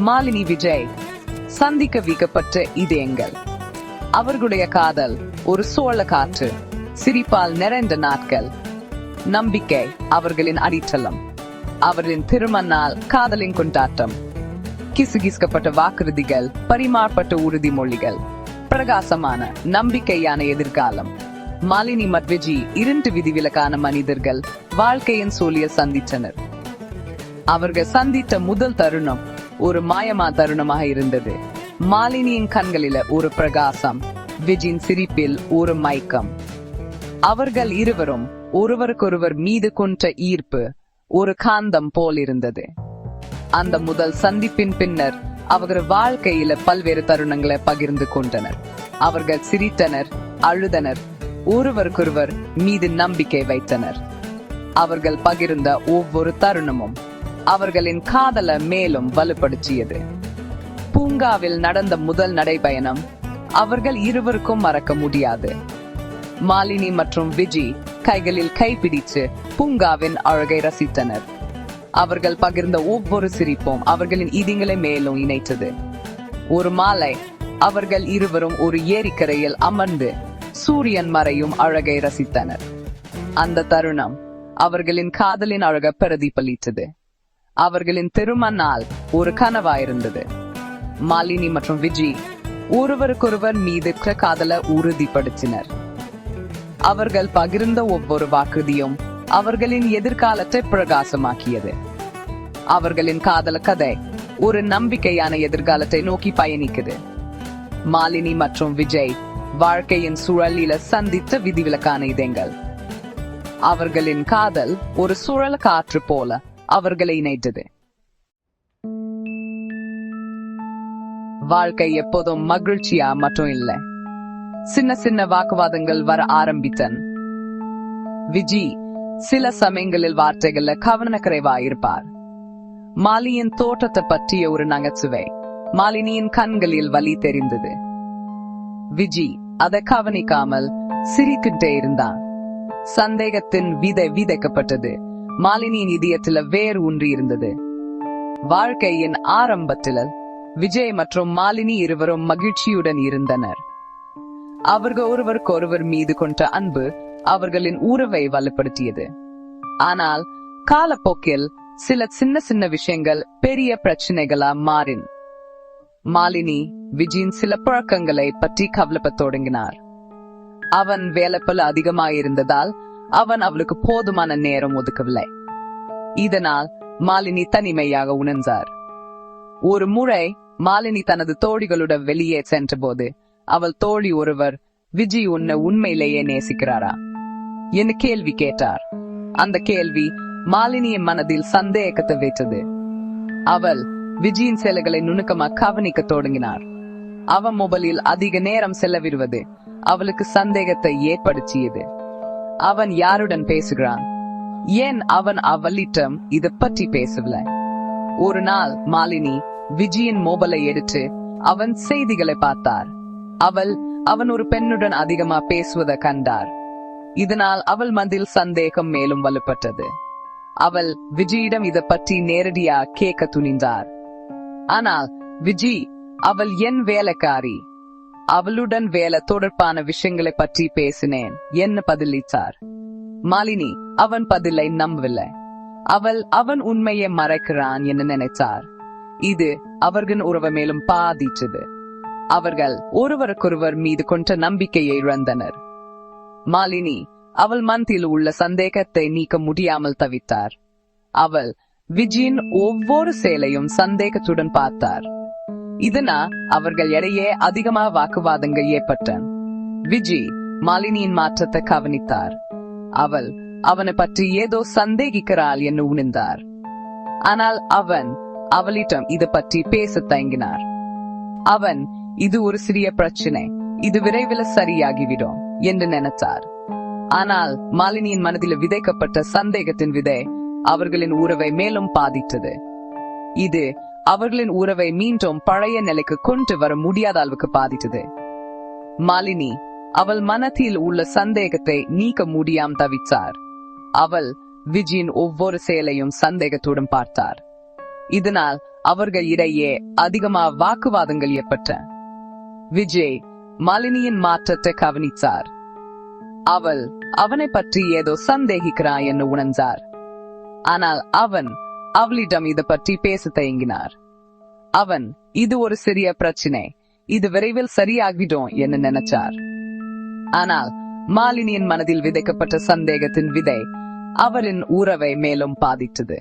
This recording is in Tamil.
மாலினி விஜய் சந்திக்க வைக்கப்பட்ட இதயங்கள். அவர்களுடைய காதல் ஒரு சோழ காற்று, சிரிப்பால் நிறைந்த நாட்கள். நம்பிக்கை அவர்களின் அடித்தளம். அவர்களின் திருமண நாள் காதலின் கொண்டாட்டம். கிசுகிசுக்கப்பட்ட வாக்குறுதிகள், பரிமாறப்பட்ட உறுதிமொழிகள், பிரகாசமான நம்பிக்கையான எதிர்காலம். மாலினி மற்றும் விஜய் 2 விதிவிலக்கான மனிதர்கள் வாழ்க்கையின் சூழிய சந்தித்தனர். அவர்கள் சந்தித்த முதல் தருணம் ஒரு மாயமா தருணமாக இருந்தது. மாலினியின் கண்களில ஒரு பிரகாசம், விஜயின் சிரிப்பில் ஒரு மயக்கம். அவர்கள் இருவரும் ஒருவருக்கொருவர் மீது கொண்ட ஈர்ப்பு ஒரு காந்தம் போல் இருந்தது. அந்த முதல் சந்திப்பின் பின்னர் அவர்கள் வாழ்க்கையில பல்வேறு தருணங்களை பகிர்ந்து கொண்டனர். அவர்கள் சிரித்தனர், அழுதனர், ஒருவருக்கொருவர் மீது நம்பிக்கை வைத்தனர். அவர்கள் பகிர்ந்த ஒவ்வொரு தருணமும் அவர்களின் காதலை மேலும் வலுப்படுத்தியது. பூங்காவில் நடந்த முதல் நடைபயணம் அவர்கள் இருவருக்கும் மறக்க முடியாது. மாலினி மற்றும் விஜய் கைகளில் கைப்பிடிச்சு பூங்காவின் அழகை ரசித்தனர். அவர்கள் பகிர்ந்த ஒவ்வொரு சிரிப்பும் அவர்களின் இதயங்களை மேலும் இணைத்தது. ஒரு மாலை அவர்கள் இருவரும் ஒரு ஏரிக்கரையில் அமர்ந்து சூரியன் மறையும் அழகை ரசித்தனர். அந்த தருணம் அவர்களின் காதலின் அழகை பிரதிபலித்தது. அவர்களின் திருமண நாள் ஒரு கனவாயிருந்தது. மாலினி மற்றும் விஜய் ஒருவருக்கொருவர் மீது காதலை உறுதிப்படுத்தினர். அவர்கள் பகிர்ந்த ஒவ்வொரு வாக்குறுதியும் அவர்களின் எதிர்காலத்தை பிரகாசமாக்கியது. அவர்களின் காதல கதை ஒரு நம்பிக்கையான எதிர்காலத்தை நோக்கி பயணிக்குது. மாலினி மற்றும் விஜய் வாழ்க்கையின் சூழலில சந்தித்த விதிவிலக்கான இதயங்கள். அவர்களின் காதல் ஒரு சுழல் காற்று போல அவர்களை இணைத்தது. வாழ்க்கை எப்போதும் மகிழ்ச்சியா மட்டும் இல்லை. சின்ன சின்ன வாக்குவாதங்கள் வர ஆரம்பித்தன். விஜய் சில சமயங்களில் வார்த்தைகள்ல கவனக்குறைவா இருப்பார். மாலினியின் தோற்றத்தை பற்றிய ஒரு நகைச்சுவை மாலினியின் கண்களில் வலி தெரிந்தது. விஜய் அதை கவனிக்காமல் சிரிக்கிட்டே இருந்தான். சந்தேகத்தின் விதை விதைக்கப்பட்டது. மாலினியின் இதயத்துல வேறு ஒன்று இருந்தது. வாழ்க்கையின் ஆரம்பத்தில் விஜய் மற்றும் மாலினி இருவரும் மகிழ்ச்சியுடன் இருந்தனர். அவர்கள் ஒருவருக்கொருவர் மீது கொண்ட அன்பு அவர்களின் உறவை வலுப்படுத்தியது. ஆனால் காலப்போக்கில் சில சின்ன சின்ன விஷயங்கள் பெரிய பிரச்சனைகளா மாறின. மாலினி விஜயின் சில பழக்கங்களை பற்றி கவலைப்பட தொடங்கினார். அவன் வேலைப்பளு அதிகமாயிருந்ததால் அவன் அவளுக்கு போதுமான நேரம் ஒதுக்கவில்லை. இதனால் மாலினி தனிமையாக உணர்ந்தார். ஒரு முறை மாலினி தனது தோழிகளுடன் வெளியே சென்ற போது அவள் தோழி ஒருவர், விஜய் உன்னை உண்மையிலேயே நேசிக்கிறாரா என்று கேள்வி கேட்டார். அந்த கேள்வி மாலினியின் மனதில் சந்தேகத்தை வைத்தது. அவள் விஜயின் செயல்களை நுணுக்கமா கவனிக்க தொடங்கினார். அவன் மொபைலில் அதிக நேரம் செலவிடுவது அவளுக்கு சந்தேகத்தை ஏற்படுத்தியது. அவன் யாருடன் பேசுகிறான், ஏன் அவன் அவளிடம் இதை பற்றி பேசவில்லை? ஒரு நாள் மாலினி விஜயின் மொபைலை எடுத்து அவன் செய்திகளை பார்த்தார். அவன் ஒரு பெண்ணுடன் அதிகமா பேசுவதை கண்டார். இதனால் அவள் மனதில் சந்தேகம் மேலும் வலுப்பட்டது. அவள் விஜயிடம் இதை பற்றி நேரடியா கேட்க துணிந்தார். ஆனால் விஜய், அவள் என் வேலைக்காரி, அவளுடன் வேலை தொடர்பான விஷயங்களை பற்றி பேசினேன் என்ன பதிலளித்தார். மாலினி அவன் பதிலை நம்பவில்லை. அவன் உண்மையை மறைக்கிறான் என நினைத்தார். இது அவர்களின் உறவை மேலும் பாதித்தது. அவர்கள் ஒருவருக்கொருவர் மீது கொண்ட நம்பிக்கையை இழந்தனர். மாலினி அவள் மனதில் உள்ள சந்தேகத்தை நீக்க முடியாமல் தவித்தார். அவள் விஜயின் ஒவ்வொரு செயலையும் சந்தேகத்துடன் பார்த்தார். இதனால் அவர்கள் இடையே அதிகமாக வாக்குவாதங்கள் ஏற்பட்டன. விஜய் மாலினியின் மாற்றத்தை கவனித்தார். அவள் அவனை பற்றி ஏதோ சந்தேகிக்கிறாள் என்று உணர்ந்தார். ஆனால் அவளிடம் இது பற்றி பேச தயங்கினார். இது ஒரு சிறிய பிரச்சனை, இது விரைவில் சரியாகிவிடும் என்று நினைத்தார். ஆனால் மாலினியின் மனதில் விதைக்கப்பட்ட சந்தேகத்தின் விதை அவர்களின் உறவை மேலும் பாதித்தது. இது அவர்களின் உறவை மீண்டும் பழைய நிலைக்கு கொண்டு வர முடியாத அளவுக்கு பாதித்தது. மாலினி அவள் மனத்தில் உள்ள சந்தேகத்தை நீக்க முடியாம தவித்தார். அவள் விஜயின் ஒவ்வொரு செயலையும் சந்தேகத்துடன் பார்த்தார். இதனால் அவர்கள் இடையே அதிகமா வாக்குவாதங்கள் ஏற்பட்ட. விஜய் மாலினியின் மாற்றத்தை கவனித்தார். அவள் அவனை பற்றி ஏதோ சந்தேகிக்கிறாய் என்று உணர்ந்தார். ஆனால் அவளிடம் இது பற்றி பேச தயங்கினார். இது ஒரு சிறிய பிரச்சினை, இது விரைவில் சரியாகிடும் என்று நினைச்சார். ஆனால் மாலினியின் மனதில் விதைக்கப்பட்ட சந்தேகத்தின் விதை அவரின் உறவை மேலும் பாதித்தது.